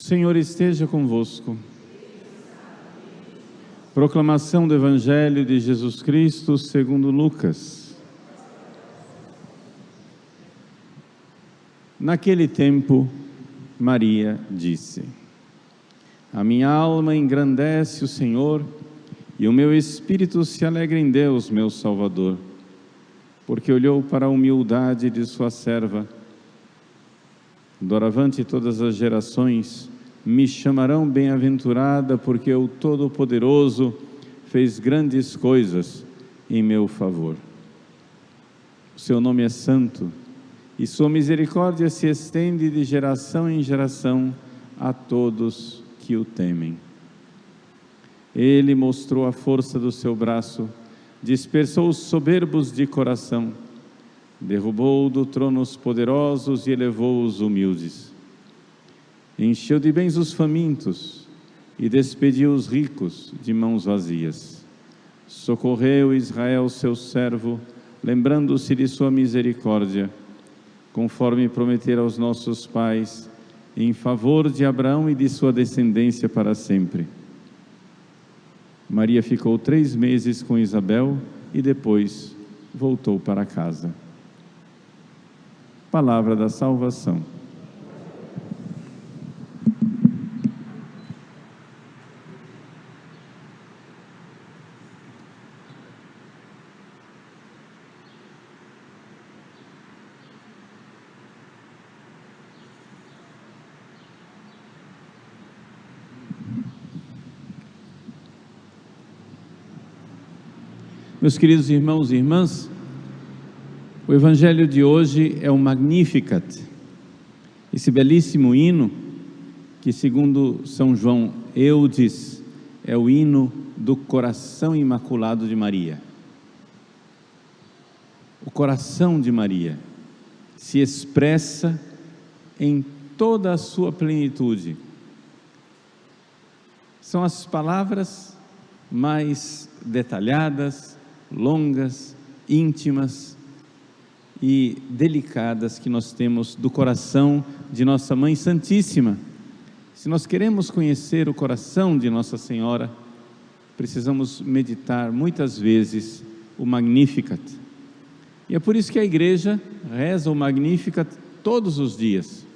Senhor esteja convosco. Proclamação do Evangelho de Jesus Cristo segundo Lucas. Naquele tempo, Maria disse: A minha alma engrandece o Senhor, e o meu espírito se alegra em Deus, meu Salvador, porque olhou para a humildade de sua serva. Doravante todas as gerações me chamarão bem-aventurada, porque o Todo-Poderoso fez grandes coisas em meu favor. O seu nome é santo, e sua misericórdia se estende de geração em geração a todos que o temem. Ele mostrou a força do seu braço, dispersou os soberbos de coração, derrubou do trono os poderosos e elevou os humildes. Encheu de bens os famintos e despediu os ricos de mãos vazias. Socorreu Israel, seu servo, lembrando-se de sua misericórdia, conforme prometera aos nossos pais, em favor de Abraão e de sua descendência para sempre. Maria ficou 3 meses com Isabel e depois voltou para casa. Palavra da salvação. Meus queridos irmãos e irmãs, o Evangelho de hoje é o Magnificat, esse belíssimo hino que, segundo São João Eudes, é o hino do coração imaculado de Maria. O coração de Maria se expressa em toda a sua plenitude. São as palavras mais detalhadas, longas, íntimas e delicadas que nós temos do coração de Nossa Mãe Santíssima. Se nós queremos conhecer o coração de Nossa Senhora, precisamos meditar muitas vezes o Magnificat. E é por isso que a Igreja reza o Magnificat todos os dias.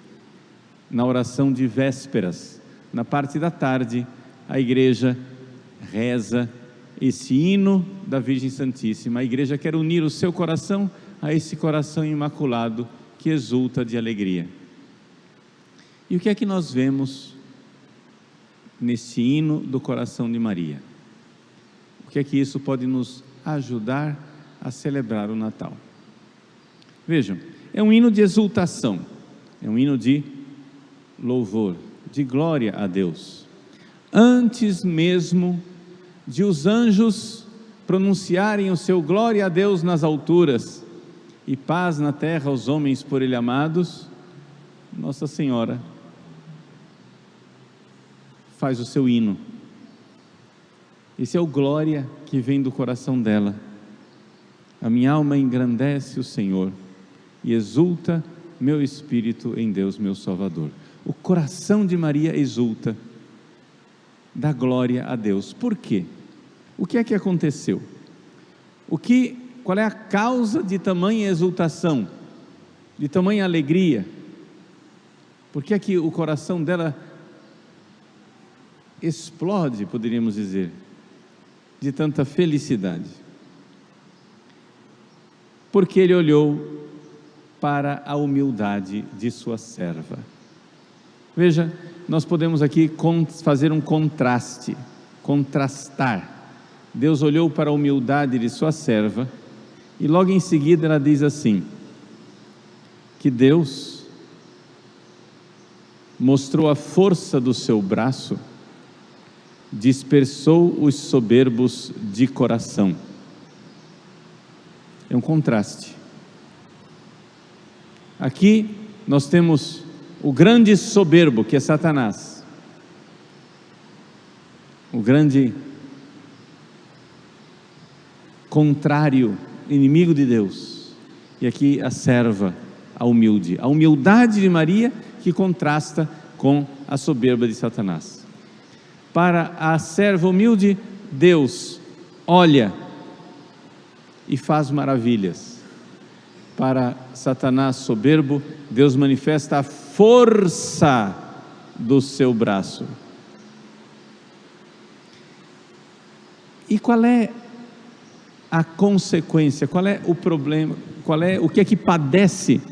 Na oração de vésperas, na parte da tarde, a Igreja reza esse hino da Virgem Santíssima. A Igreja quer unir o seu coração a esse coração imaculado que exulta de alegria. E o que é que nós vemos nesse hino do coração de Maria? O que é que isso pode nos ajudar a celebrar o Natal? Vejam, é um hino de exultação, é um hino de louvor, de glória a Deus. Antes mesmo de os anjos pronunciarem o seu glória a Deus nas alturas e paz na terra aos homens por Ele amados, Nossa Senhora faz o seu hino. Esse é o glória que vem do coração dela. A minha alma engrandece o Senhor e exulta meu espírito em Deus, meu Salvador. O coração de Maria exulta, dá glória a Deus. Por quê? O que é que aconteceu? Qual é a causa de tamanha exultação, de tamanha alegria? Por que é que o coração dela explode, poderíamos dizer, de tanta felicidade? Porque ele olhou para a humildade de sua serva. Veja, nós podemos aqui fazer um contraste, contrastar. Deus olhou para a humildade de sua serva e logo em seguida ela diz assim, que Deus mostrou a força do seu braço, dispersou os soberbos de coração. É um contraste. Aqui nós temos o grande soberbo, que é Satanás, o grande contrário, inimigo de Deus. E aqui a serva, a humilde. A humildade de Maria que contrasta com a soberba de Satanás. Para a serva humilde, Deus olha e faz maravilhas. Para Satanás soberbo, Deus manifesta a força do seu braço. E qual é a consequência? Qual é o problema? O que é que padecem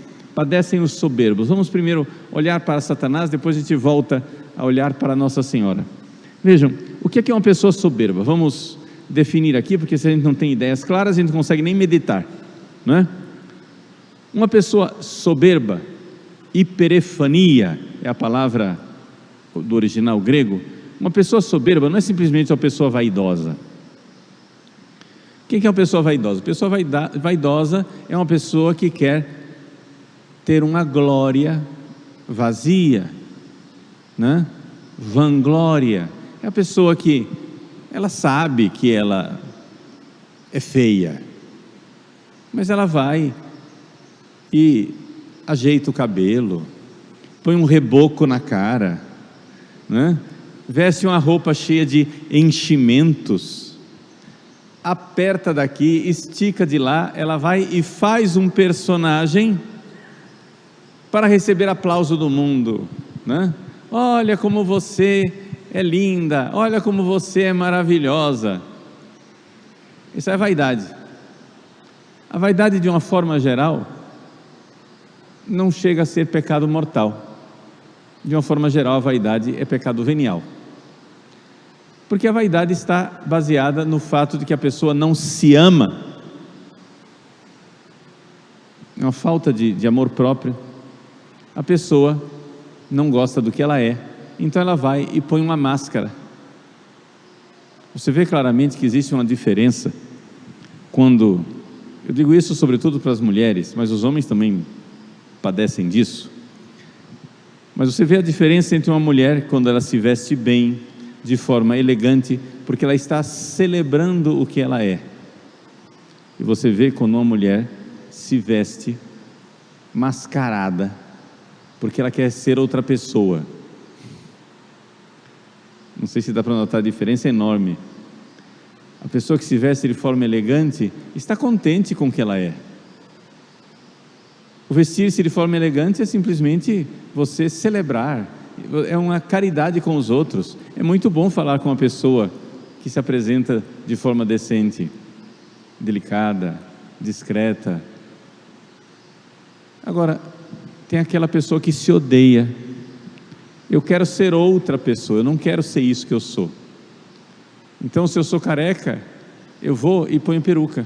os soberbos? Vamos primeiro olhar para Satanás, depois a gente volta a olhar para Nossa Senhora. Vejam, o que é uma pessoa soberba? Vamos definir aqui, porque se a gente não tem ideias claras, a gente não consegue nem meditar, não é? Uma pessoa soberba, hiperefania, é a palavra do original grego. Uma pessoa soberba não é simplesmente uma pessoa vaidosa. Quem que é uma pessoa vaidosa? Pessoa vaidosa é uma pessoa que quer ter uma glória vazia, né? Vanglória. É a pessoa que ela sabe que ela é feia, mas ela vai e ajeita o cabelo, põe um reboco na cara, né? Veste uma roupa cheia de enchimentos, aperta daqui, estica de lá, ela vai e faz um personagem para receber aplauso do mundo, né? Olha como você é linda, olha como você é maravilhosa. Isso é vaidade. A vaidade, de uma forma geral, não chega a ser pecado mortal. De uma forma geral, a vaidade é pecado venial. Porque a vaidade está baseada no fato de que a pessoa não se ama. É uma falta de amor próprio. A pessoa não gosta do que ela é, então ela vai e põe uma máscara. Você vê claramente que existe uma diferença quando, eu digo isso sobretudo para as mulheres, mas os homens também padecem disso. Mas você vê a diferença entre uma mulher quando ela se veste bem, de forma elegante, porque ela está celebrando o que ela é. E você vê quando uma mulher se veste mascarada, porque ela quer ser outra pessoa. Não sei se dá para notar a diferença, é enorme. A pessoa que se veste de forma elegante está contente com o que ela é. O vestir-se de forma elegante é simplesmente você celebrar, é uma caridade com os outros. É muito bom falar com uma pessoa que se apresenta de forma decente, delicada, discreta. Agora, tem aquela pessoa que se odeia. Eu quero ser outra pessoa, eu não quero ser isso que eu sou. Então, se eu sou careca, eu vou e ponho peruca.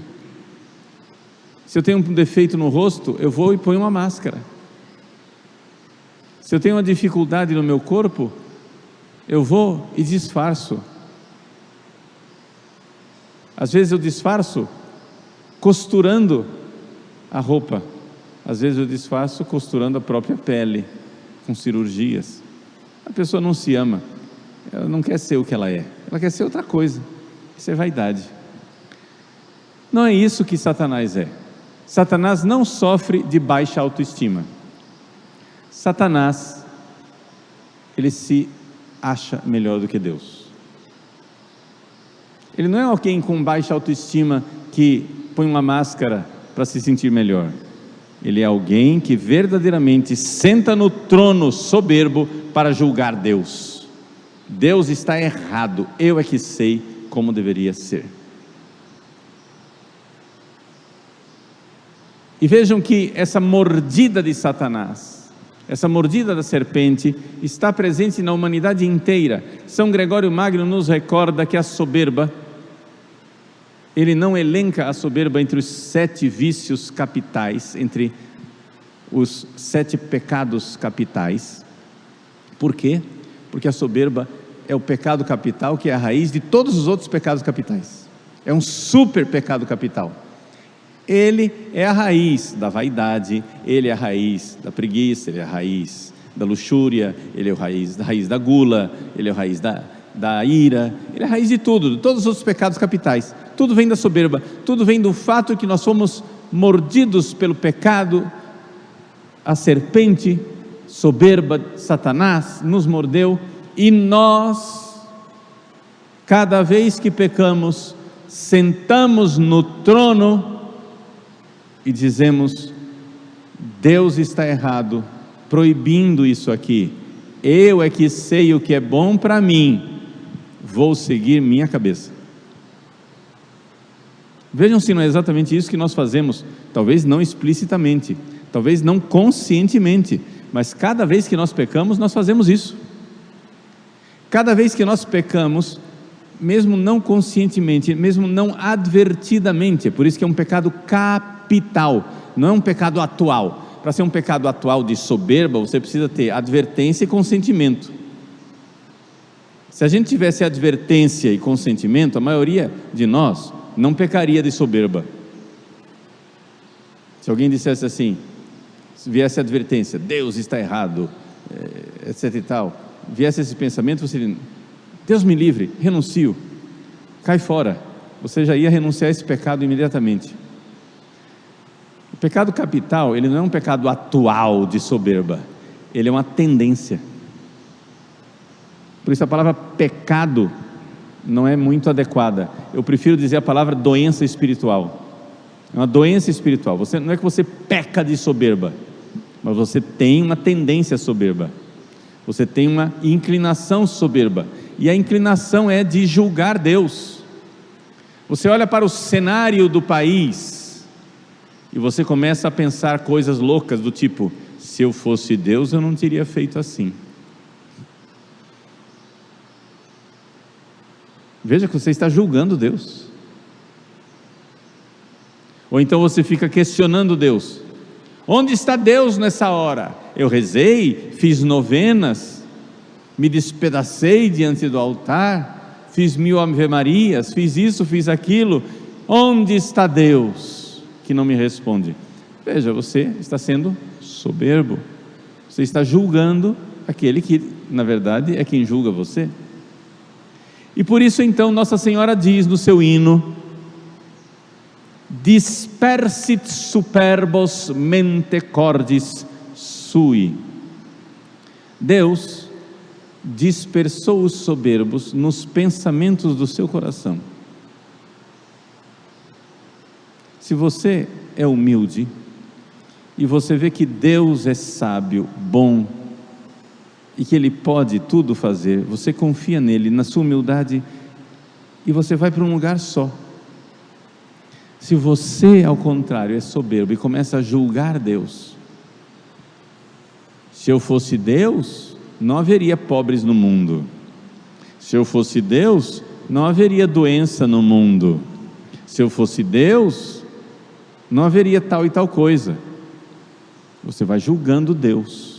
Se eu tenho um defeito no rosto, eu vou e ponho uma máscara. Se eu tenho uma dificuldade no meu corpo, eu vou e disfarço. Às vezes eu disfarço costurando a roupa. Às vezes eu disfarço costurando a própria pele, com cirurgias. A pessoa não se ama, ela não quer ser o que ela é, ela quer ser outra coisa. Isso é vaidade. Não é isso que Satanás é. Satanás não sofre de baixa autoestima. Satanás, ele se acha melhor do que Deus. Ele não é alguém com baixa autoestima que põe uma máscara para se sentir melhor. Ele é alguém que verdadeiramente senta no trono soberbo para julgar Deus. Deus está errado, eu é que sei como deveria ser. E vejam que essa mordida de Satanás, essa mordida da serpente, está presente na humanidade inteira. São Gregório Magno nos recorda que a soberba, ele não elenca a soberba entre os 7 vícios capitais, entre os 7 pecados capitais. Por quê? Porque a soberba é o pecado capital que é a raiz de todos os outros pecados capitais. É um super pecado capital. Ele é a raiz da vaidade, ele é a raiz da preguiça, ele é a raiz da luxúria, ele é a raiz da gula, ele é a raiz da ira, ele é a raiz de tudo, de todos os outros pecados capitais. Tudo vem da soberba, tudo vem do fato que nós fomos mordidos pelo pecado. A serpente soberba de Satanás nos mordeu, e nós, cada vez que pecamos, sentamos no trono e dizemos: Deus está errado, proibindo isso aqui, eu é que sei o que é bom para mim, vou seguir minha cabeça. Vejam se não é exatamente isso que nós fazemos, talvez não explicitamente, talvez não conscientemente, mas cada vez que nós pecamos, nós fazemos isso. Cada vez que nós pecamos, mesmo não conscientemente, mesmo não advertidamente, é por isso que é um pecado capital, não é um pecado atual. Para ser um pecado atual de soberba, você precisa ter advertência e consentimento. Se a gente tivesse advertência e consentimento, a maioria de nós não pecaria de soberba. Se alguém dissesse assim, se viesse a advertência, Deus está errado, etc e tal, viesse esse pensamento, você diria: Deus me livre, renuncio, cai fora. Você já ia renunciar a esse pecado imediatamente. O pecado capital, ele não é um pecado atual de soberba, ele é uma tendência. Por isso a palavra pecado não é muito adequada. Eu prefiro dizer a palavra doença espiritual. É uma doença espiritual. Não é que você peca de soberba, mas você tem uma tendência soberba. Você tem uma inclinação soberba. E a inclinação é de julgar Deus. Você olha para o cenário do país e você começa a pensar coisas loucas do tipo: se eu fosse Deus, eu não teria feito assim. Veja que você está julgando Deus. Ou então você fica questionando Deus: onde está Deus nessa hora? Eu rezei, fiz novenas, me despedacei diante do altar, fiz 1000 ave-marias, fiz isso, fiz aquilo, onde está Deus que não me responde? Veja, você está sendo soberbo, você está julgando aquele que na verdade é quem julga você. E por isso então Nossa Senhora diz no seu hino: dispersit superbos mente cordis sui. Deus dispersou os soberbos nos pensamentos do seu coração. Se você é humilde e você vê que Deus é sábio, bom e que Ele pode tudo fazer, você confia nele, na sua humildade, e você vai para um lugar só. Se você, ao contrário, é soberbo e começa a julgar Deus: se eu fosse Deus, não haveria pobres no mundo. Se eu fosse Deus, não haveria doença no mundo. Se eu fosse Deus, não haveria tal e tal coisa. Você vai julgando Deus.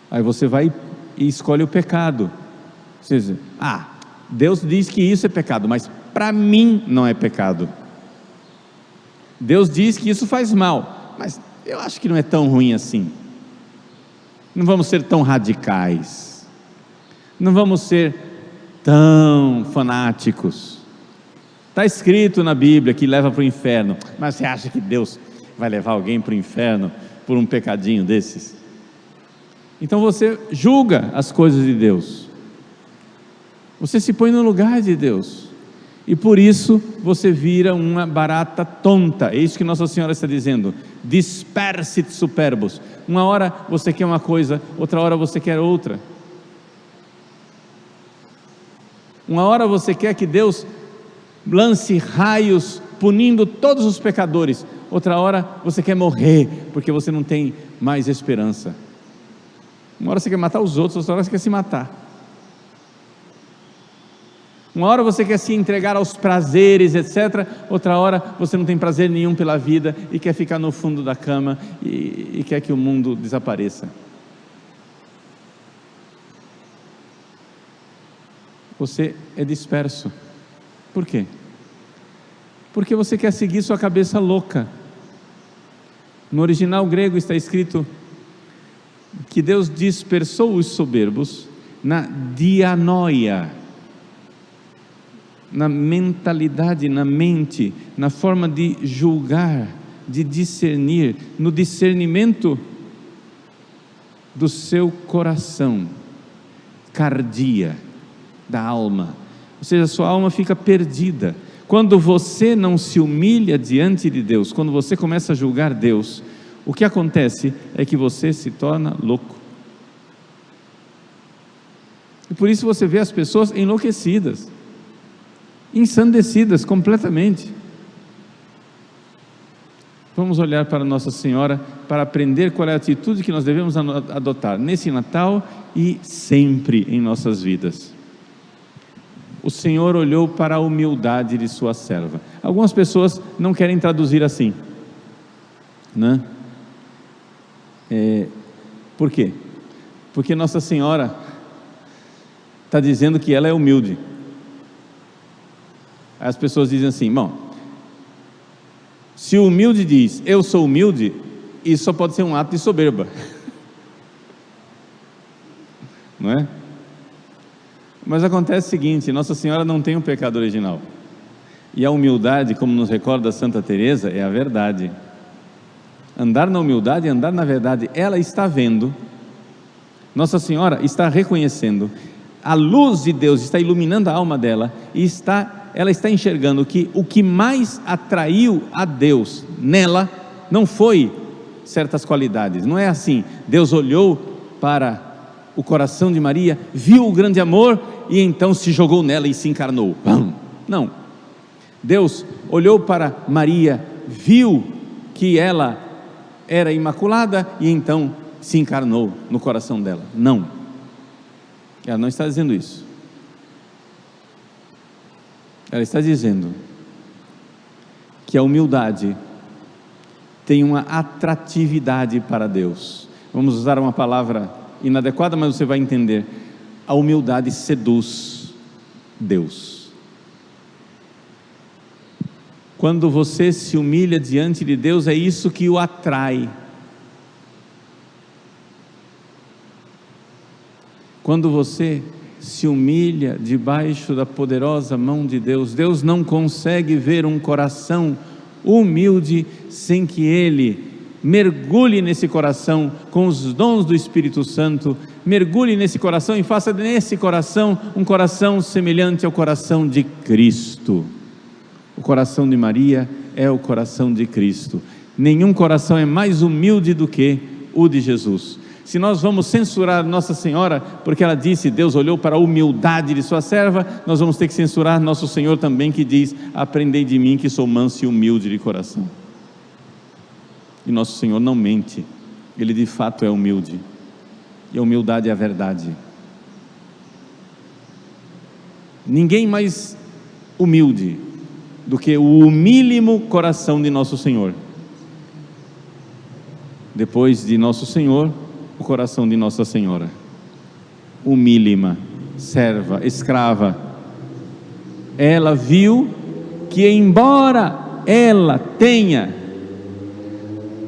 Aí você vai e escolhe o pecado. Você diz: Deus diz que isso é pecado, mas para mim não é pecado. Deus diz que isso faz mal, mas eu acho que não é tão ruim assim. Não vamos ser tão radicais, não vamos ser tão fanáticos. Está escrito na Bíblia que leva para o inferno, mas você acha que Deus vai levar alguém para o inferno por um pecadinho desses? Então você julga as coisas de Deus, você se põe no lugar de Deus, e por isso você vira uma barata tonta. É isso que Nossa Senhora está dizendo: dispersit superbos. Uma hora você quer uma coisa, outra hora você quer outra. Uma hora você quer que Deus lance raios punindo todos os pecadores, outra hora você quer morrer porque você não tem mais esperança. Uma hora você quer matar os outros, outra hora você quer se matar. Uma hora você quer se entregar aos prazeres, etc. Outra hora você não tem prazer nenhum pela vida e quer ficar no fundo da cama e quer que o mundo desapareça. Você é disperso. Por quê? Porque você quer seguir sua cabeça louca. No original grego está escrito que Deus dispersou os soberbos na dianoia, na mentalidade, na mente, na forma de julgar de discernir, no discernimento do seu coração, cardia, da alma, ou seja, a sua alma fica perdida. Quando você não se humilha diante de Deus, quando você começa a julgar Deus, o que acontece é que você se torna louco. E por isso você vê as pessoas enlouquecidas, ensandecidas completamente. Vamos olhar para Nossa Senhora para aprender qual é a atitude que nós devemos adotar nesse Natal e sempre em nossas vidas. O Senhor olhou para a humildade de sua serva. Algumas pessoas não querem traduzir assim, né? Por quê? Porque Nossa Senhora está dizendo que ela é humilde. As pessoas dizem assim: bom, se o humilde diz eu sou humilde, isso só pode ser um ato de soberba, não é? Mas acontece o seguinte: Nossa Senhora não tem um pecado original, e a humildade, como nos recorda Santa Teresa, é a verdade. Andar na humildade é andar na verdade. Ela está vendo, Nossa Senhora está reconhecendo, a luz de Deus está iluminando a alma dela, e ela está enxergando que o que mais atraiu a Deus nela não foi certas qualidades. Não é assim: Deus olhou para o coração de Maria, viu o grande amor e então se jogou nela e se encarnou. Não, Deus olhou para Maria, viu que ela era imaculada e então se encarnou no coração dela. Não, ela não está dizendo isso. Ela está dizendo que a humildade tem uma atratividade para Deus. Vamos usar uma palavra inadequada, mas você vai entender. A humildade seduz Deus. Quando você se humilha diante de Deus, é isso que o atrai. Quando você se humilha debaixo da poderosa mão de Deus, Deus não consegue ver um coração humilde sem que Ele mergulhe nesse coração com os dons do Espírito Santo, mergulhe nesse coração e faça nesse coração um coração semelhante ao coração de Cristo. O coração de Maria é o coração de Cristo. Nenhum coração é mais humilde do que o de Jesus. Se nós vamos censurar Nossa Senhora, porque ela disse, Deus olhou para a humildade de sua serva, nós vamos ter que censurar Nosso Senhor também, que diz, aprendei de mim que sou manso e humilde de coração. E Nosso Senhor não mente, Ele de fato é humilde, e a humildade é a verdade. Ninguém mais humilde do que o humílimo coração de Nosso Senhor. Depois de Nosso Senhor, o coração de Nossa Senhora, humílima, serva, escrava. Ela viu que embora ela tenha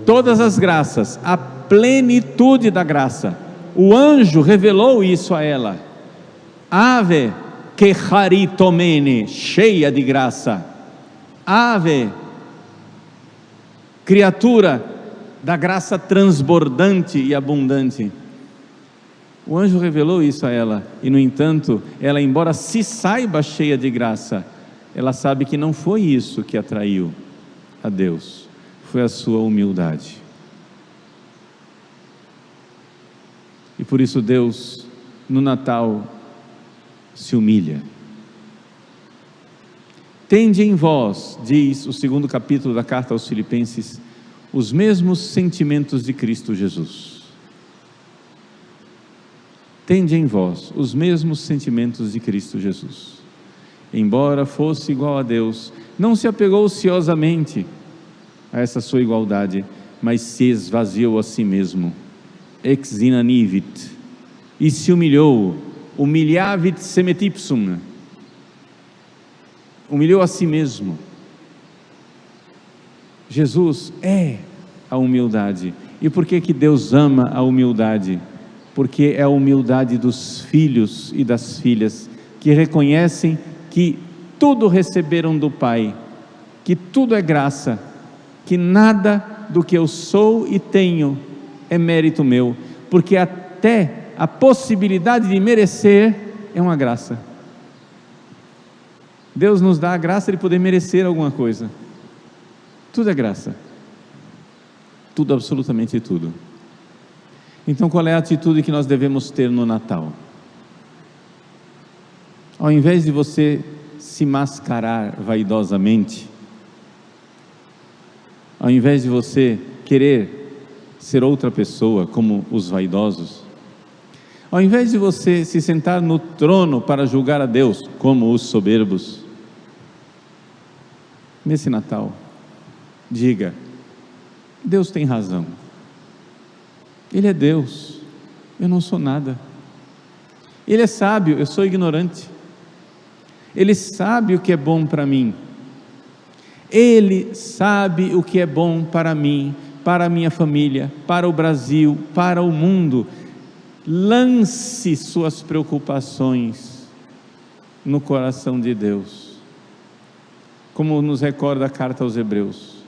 todas as graças, a plenitude da graça, o anjo revelou isso a ela. Ave que charitomene, cheia de graça. Ave, criatura da graça transbordante e abundante. O anjo revelou isso a ela, e no entanto, ela, embora se saiba cheia de graça, ela sabe que não foi isso que atraiu a Deus, foi a sua humildade. E por isso Deus, no Natal, se humilha. Tende em vós, diz o 2º capítulo da carta aos Filipenses, os mesmos sentimentos de Cristo Jesus. Tende em vós os mesmos sentimentos de Cristo Jesus. Embora fosse igual a Deus, não se apegou ociosamente a essa sua igualdade, mas se esvaziou a si mesmo, ex inanivit, e se humilhou, humiliavit semetipsum, humilhou a si mesmo. Jesus é a humildade. E por que Deus ama a humildade? Porque é a humildade dos filhos e das filhas, que reconhecem que tudo receberam do Pai, que tudo é graça, que nada do que eu sou e tenho é mérito meu, porque até a possibilidade de merecer é uma graça. Deus nos dá a graça de poder merecer alguma coisa. Tudo é graça. Tudo, absolutamente tudo. Então, qual é a atitude que nós devemos ter no Natal? Ao invés de você se mascarar vaidosamente, ao invés de você querer ser outra pessoa como os vaidosos, ao invés de você se sentar no trono para julgar a Deus como os soberbos, nesse Natal, diga: Deus tem razão, Ele é Deus, eu não sou nada. Ele é sábio, eu sou ignorante. Ele sabe o que é bom para mim. Ele sabe o que é bom para mim, para a minha família, para o Brasil, para o mundo. Lance suas preocupações no coração de Deus, como nos recorda a carta aos Hebreus.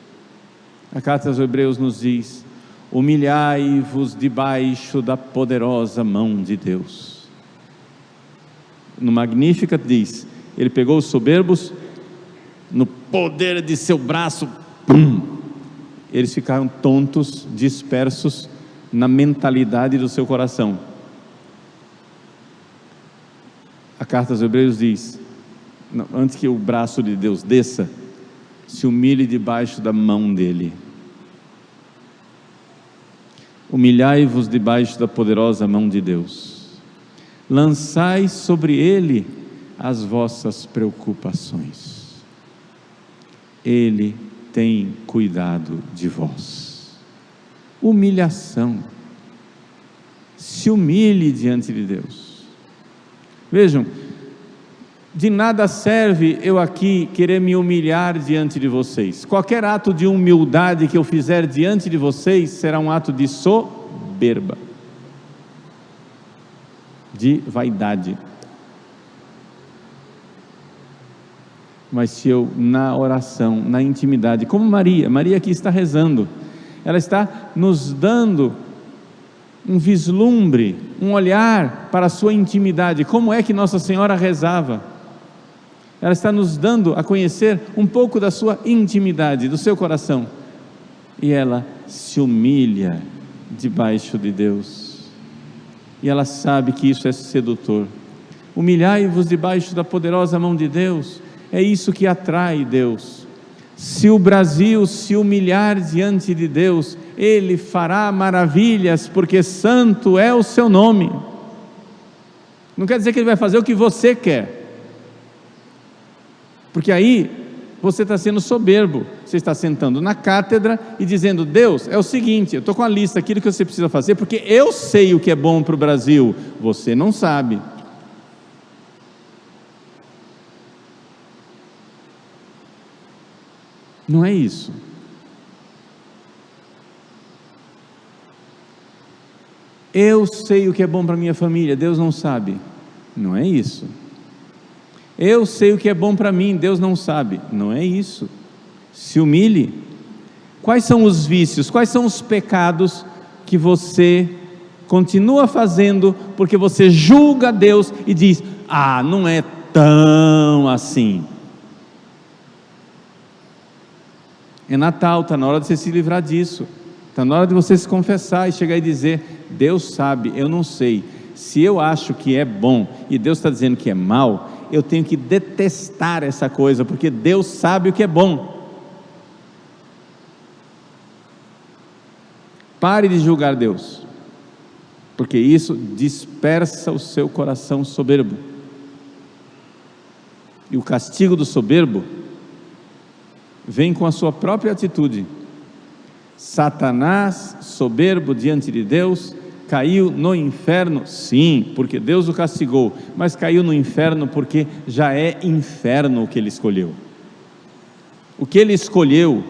A carta aos Hebreus nos diz: humilhai-vos debaixo da poderosa mão de Deus. No Magnífica diz: Ele pegou os soberbos, no poder de seu braço, eles ficaram tontos, dispersos na mentalidade do seu coração. A carta aos Hebreus diz: antes que o braço de Deus desça, se humilhe debaixo da mão dele. Humilhai-vos debaixo da poderosa mão de Deus, lançai sobre ele as vossas preocupações, ele tem cuidado de vós. Humilhação. Se humilhe diante de Deus. Vejam, de nada serve eu aqui querer me humilhar diante de vocês. Qualquer ato de humildade que eu fizer diante de vocês será um ato de soberba, de vaidade. Mas se eu, na oração, na intimidade, como Maria aqui está rezando, ela está nos dando um vislumbre, um olhar para a sua intimidade. Como é que Nossa Senhora rezava? Ela está nos dando a conhecer um pouco da sua intimidade, do seu coração, e ela se humilha debaixo de Deus, e ela sabe que isso é sedutor. Humilhai-vos debaixo da poderosa mão de Deus, é isso que atrai Deus. Se o Brasil se humilhar diante de Deus, Ele fará maravilhas, porque santo é o seu nome. Não quer dizer que Ele vai fazer o que você quer, porque aí você está sendo soberbo. Você está sentando na cátedra e dizendo: Deus, é o seguinte, eu estou com a lista, aquilo que você precisa fazer, porque eu sei o que é bom para o Brasil, você não sabe. Não é isso. Eu sei o que é bom para minha família, Deus não sabe. Não é isso. Eu sei o que é bom para mim, Deus não sabe. Não é isso. Se humilhe. Quais são os vícios, quais são os pecados que você continua fazendo porque você julga Deus e diz: ah, não é tão assim. É Natal, está na hora de você se livrar disso, está na hora de você se confessar e chegar e dizer: Deus sabe, eu não sei. Se eu acho que é bom e Deus está dizendo que é mal, eu tenho que detestar essa coisa, porque Deus sabe o que é bom. Pare de julgar Deus, porque isso dispersa o seu coração soberbo, e o castigo do soberbo vem com a sua própria atitude. Satanás, soberbo diante de Deus, caiu no inferno, sim, porque Deus o castigou, mas caiu no inferno porque já é inferno o que ele escolheu. O que ele escolheu,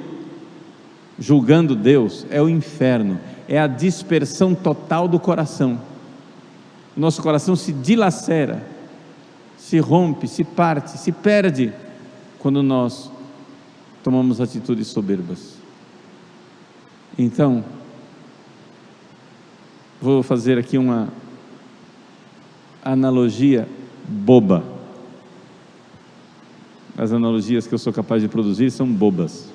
julgando Deus, é o inferno, é a dispersão total do coração. O nosso coração se dilacera, se rompe, se parte, se perde, quando nós tomamos atitudes soberbas. Então, vou fazer aqui uma analogia boba. As analogias que eu sou capaz de produzir são bobas.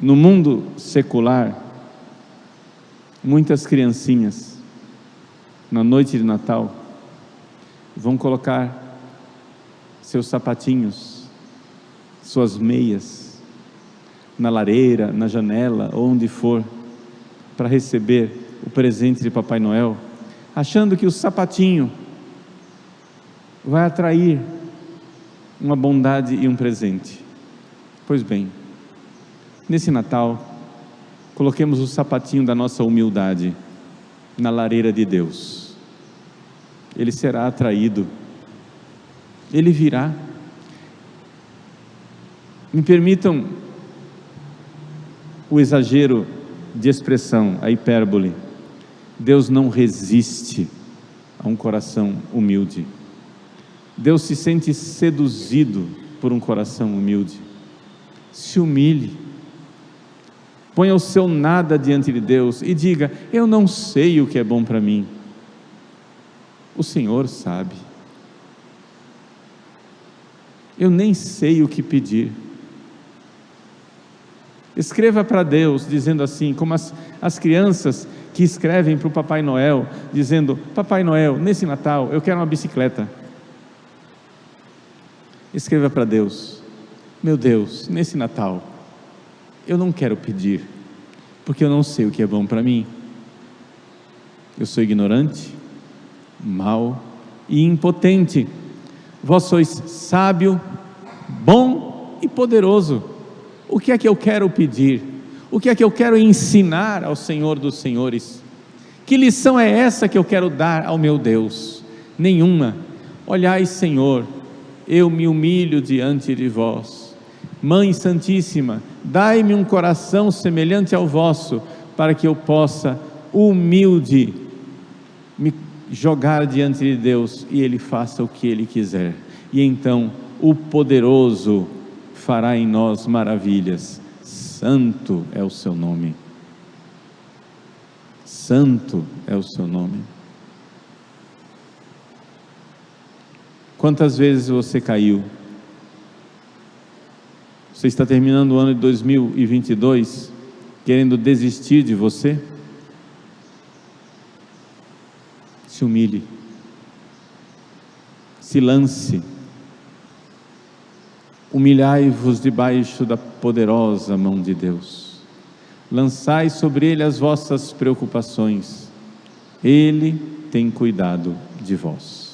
No mundo secular, muitas criancinhas, na noite de Natal, vão colocar seus sapatinhos, suas meias, na lareira, na janela, onde for, para receber o presente de Papai Noel, achando que o sapatinho vai atrair uma bondade e um presente. Pois bem, nesse Natal, coloquemos o sapatinho da nossa humildade na lareira de Deus. Ele será atraído, ele virá. Me permitam o exagero de expressão, a hipérbole. Deus não resiste a um coração humilde. Deus se sente seduzido por um coração humilde. Se humilhe, ponha o seu nada diante de Deus e diga: eu não sei o que é bom para mim, o Senhor sabe, eu nem sei o que pedir. Escreva para Deus dizendo assim, como as crianças que escrevem para o Papai Noel, dizendo: Papai Noel, nesse Natal eu quero uma bicicleta. Escreva para Deus: meu Deus, nesse Natal eu não quero pedir, porque eu não sei o que é bom para mim. Eu sou ignorante, mau e impotente. Vós sois sábio, bom e poderoso. O que é que eu quero pedir? O que é que eu quero ensinar ao Senhor dos Senhores? Que lição é essa que eu quero dar ao meu Deus? Nenhuma. Olhai, Senhor, eu me humilho diante de vós. Mãe Santíssima, dai-me um coração semelhante ao vosso, para que eu possa, humilde, me jogar diante de Deus e Ele faça o que Ele quiser. E então o poderoso fará em nós maravilhas. Santo é o seu nome. Santo é o seu nome. Quantas vezes você caiu? Você está terminando o ano de 2022 querendo desistir de você? Se humilhe, se lance, humilhai-vos debaixo da poderosa mão de Deus, lançai sobre Ele as vossas preocupações, Ele tem cuidado de vós.